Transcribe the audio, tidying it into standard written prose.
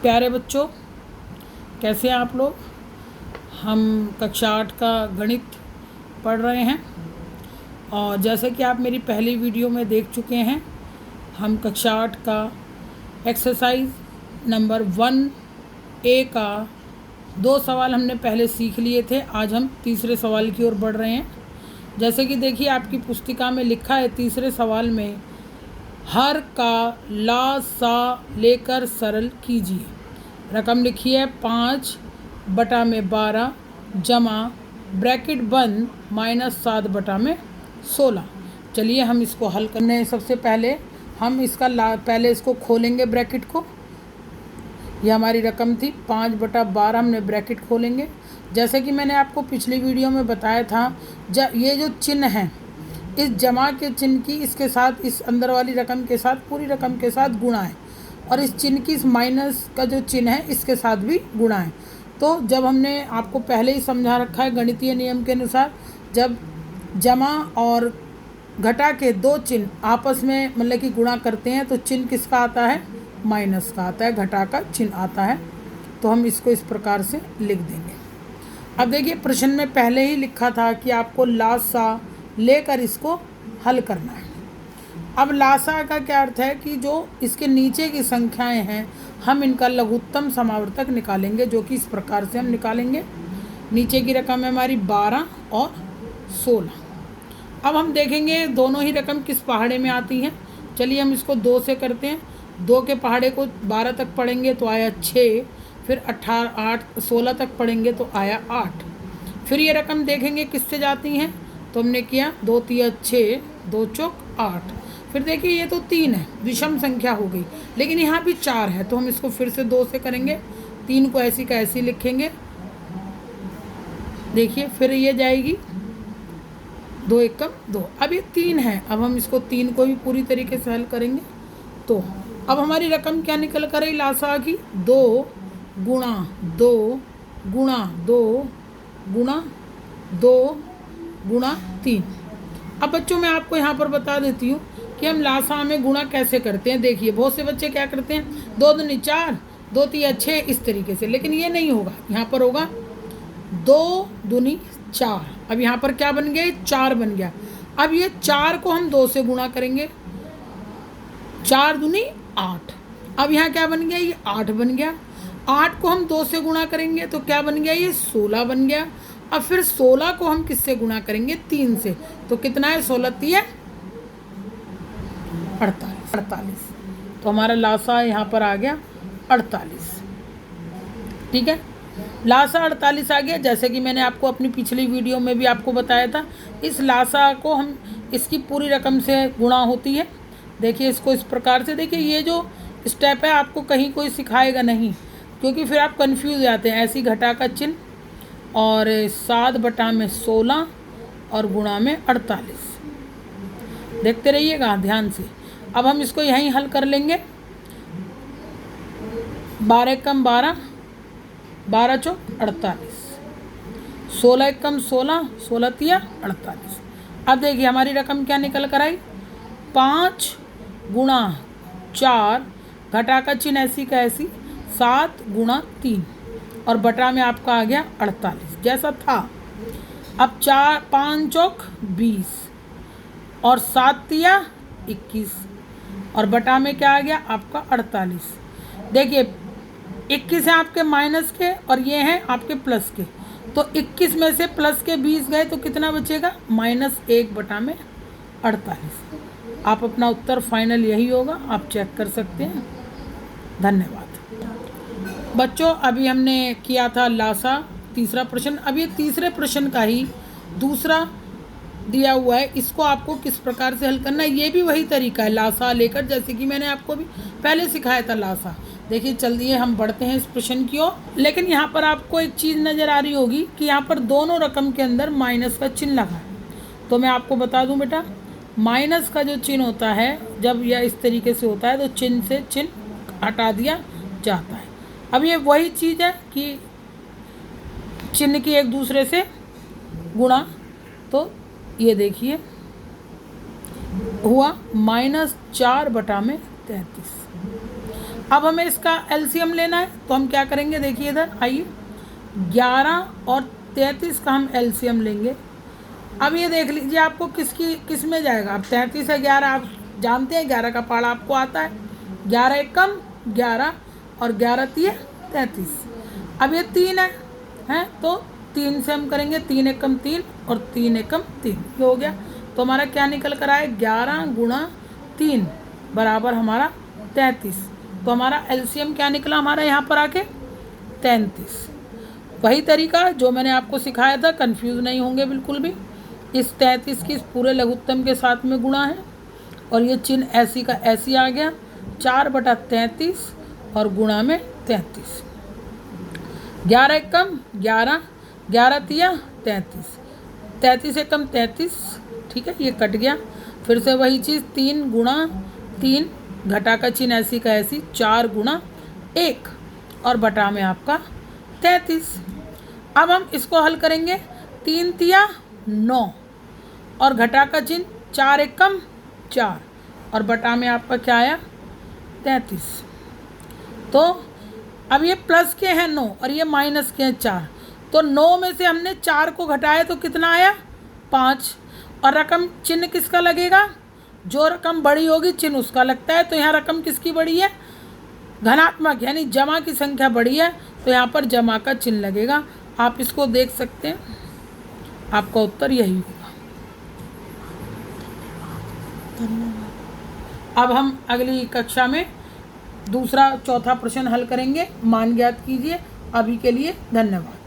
प्यारे बच्चों, कैसे हैं आप लोग। हम कक्षा 8 का गणित पढ़ रहे हैं और जैसे कि आप मेरी पहली वीडियो में देख चुके हैं, हम कक्षा 8 का एक्सरसाइज नंबर 1A का 2 सवाल हमने पहले सीख लिए थे। आज हम तीसरे सवाल की ओर बढ़ रहे हैं। जैसे कि देखिए, आपकी पुस्तिका में लिखा है तीसरे सवाल में हर का ला सा लेकर सरल कीजिए। रकम लिखी है 5/12 जमा ब्रैकेट बंद -7/16। चलिए हम इसको हल करने सबसे पहले हम इसका पहले इसको खोलेंगे ब्रैकेट को। ये हमारी रकम थी 5/12, हमने ब्रैकेट खोलेंगे। जैसे कि मैंने आपको पिछली वीडियो में बताया था, ये जो चिन्ह है, इस जमा के चिन्ह की इसके साथ, इस अंदर वाली रकम के साथ, पूरी रकम के साथ गुणा है, और इस चिन्ह की इस माइनस का जो चिन्ह है इसके साथ भी गुणा है। तो जब हमने आपको पहले ही समझा रखा है गणितीय नियम के अनुसार, जब जमा और घटा के दो चिन्ह आपस में मतलब कि गुणा करते हैं तो चिन्ह किसका आता है? माइनस का आता है, घटा का चिन्ह आता है। तो हम इसको इस प्रकार से लिख देंगे। अब देखिए, प्रश्न में पहले ही लिखा था कि आपको लासा लेकर इसको हल करना है। अब लासा का क्या अर्थ है कि जो इसके नीचे की संख्याएं हैं, हम इनका लघुत्तम समावर्तक निकालेंगे, जो कि इस प्रकार से हम निकालेंगे। नीचे की रकम है हमारी 12 और 16। अब हम देखेंगे दोनों ही रकम किस पहाड़े में आती हैं। चलिए हम इसको 2 से करते हैं। 2 के पहाड़े को 12 तक पढ़ेंगे तो आया 6, फिर 16 तक पढ़ेंगे तो आया 8। फिर ये रकम देखेंगे किससे जाती हैं, तो हमने किया 2 3 6, 2 चौक 8। फिर देखिए ये तो 3 है, विषम संख्या हो गई, लेकिन यहाँ भी 4 है, तो हम इसको फिर से 2 से करेंगे। 3 को ऐसी का ऐसी लिखेंगे। देखिए फिर ये जाएगी 2 1 2। अब ये 3 है, अब हम इसको 3 को भी पूरी तरीके से हल करेंगे। तो अब हमारी रकम क्या निकल कर आई लासा की? 2 गुणा 2 गुणा 2 गुणा 2 गुणा 3। अब बच्चों मैं आपको यहाँ पर बता देती हूँ कि हम लासा में गुणा कैसे करते हैं। देखिए बहुत से बच्चे क्या करते हैं, 2 दूनी 4, 2 3 6 इस तरीके से, लेकिन ये नहीं होगा। यहाँ पर होगा 2 दूनी 4। अब यहाँ पर क्या बन गया? 4 बन गया। अब ये 4 को हम 2 से गुणा करेंगे, 4 दूनी 8। अब यहाँ क्या बन गया? ये 8 बन गया। 8 को हम 2 से गुणा करेंगे तो क्या बन गया? ये 16 बन गया। अब फिर 16 को हम किससे गुणा करेंगे? 3 से। तो कितना है? 16 3 48। तो हमारा लासा यहाँ पर आ गया 48। ठीक है, लासा 48 आ गया। जैसे कि मैंने आपको अपनी पिछली वीडियो में भी आपको बताया था, इस लासा को हम इसकी पूरी रकम से गुणा होती है। देखिए इसको इस प्रकार से, देखिए ये जो स्टेप है आपको कहीं कोई सिखाएगा नहीं, क्योंकि फिर आप कंफ्यूज हो जाते हैं। ऐसी घटा का चिन्ह और 7/16 और गुणा में 48। देखते रहिएगा ध्यान से। अब हम इसको यहीं हल कर लेंगे। 12 कम 12, 12 चौक 48, 16 कम 16, 16 3 48। अब देखिए हमारी रकम क्या निकल कर आई? 5 गुणा 4, घटा का चिन्ह ऐसी का ऐसी, 7 गुणा 3 और बटा में आपका आ गया 48 जैसा था। अब 5 चौक 20 और 7 3 21 और बटा में क्या आ गया आपका? 48। देखिए 21 है आपके माइनस के और ये हैं आपके प्लस के, तो 21 में से प्लस के 20 गए तो कितना बचेगा? -1/48। आप अपना उत्तर फाइनल यही होगा, आप चेक कर सकते हैं। धन्यवाद बच्चों। अभी हमने किया था लासा तीसरा प्रश्न। अब ये तीसरे प्रश्न का ही दूसरा दिया हुआ है, इसको आपको किस प्रकार से हल करना है, ये भी वही तरीका है लासा लेकर, जैसे कि मैंने आपको भी पहले सिखाया था लासा। देखिए चलिए हम बढ़ते हैं इस प्रश्न की ओर। लेकिन यहाँ पर आपको एक चीज़ नज़र आ रही होगी कि यहाँ पर दोनों रकम के अंदर माइनस का चिन्ह लगा है। तो मैं आपको बता दूँ बेटा, माइनस का जो चिन्ह होता है, जब यह इस तरीके से होता है तो चिन्ह से चिन्ह हटा दिया जाता है। अब ये वही चीज़ है कि चिन्ह की एक दूसरे से गुणा। तो ये देखिए हुआ -4/33। अब हमें इसका एलसीएम लेना है, तो हम क्या करेंगे, देखिए इधर आइए, 11 और 33 का हम एलसीएम लेंगे। अब ये देख लीजिए आपको किस में जाएगा। अब 33 है 11, आप जानते हैं 11 का पहाड़ा आपको आता है, 11 एकम 11 और 11 तिया 33। अब ये 3 है तो 3 से हम करेंगे, 3 एकम 3 और 3 एकम 3, ये हो गया। तो हमारा क्या निकल कर आए, 11 गुणा 3 बराबर हमारा 33। तो हमारा एलसीएम क्या निकला हमारा यहाँ पर आके, 33। वही तरीका जो मैंने आपको सिखाया था, कंफ्यूज नहीं होंगे बिल्कुल भी। इस 33 की इस पूरे लघुत्तम के साथ में गुणा है और ये चिन्ह ऐसी का ऐसी आ गया, 4/33 और गुणा में 33। 11 एकम 11, 11 तिया 33, 33 एकम 33, ठीक है, ये कट गया। फिर से वही चीज़, 3 गुणा 3, घटा का चिन्ह ऐसी का ऐसी, 4 गुणा 1 और बटा में आपका 33। अब हम इसको हल करेंगे, 3 तिया 9 और घटा का चिन्ह, 4 एकम 4 और बटा में आपका क्या आया, 33। तो अब ये प्लस के हैं 9 और ये माइनस के हैं 4, तो 9 में से हमने 4 को घटाया तो कितना आया, 5। और रकम चिन्ह किसका लगेगा, जो रकम बड़ी होगी चिन्ह उसका लगता है। तो यहाँ रकम किसकी बड़ी है, धनात्मक, यानी जमा की संख्या बड़ी है, तो यहाँ पर जमा का चिन्ह लगेगा। आप इसको देख सकते हैं, आपका उत्तर यही होगा। अब हम अगली कक्षा में दूसरा चौथा प्रश्न हल करेंगे। मान ज्ञात कीजिए। अभी के लिए धन्यवाद।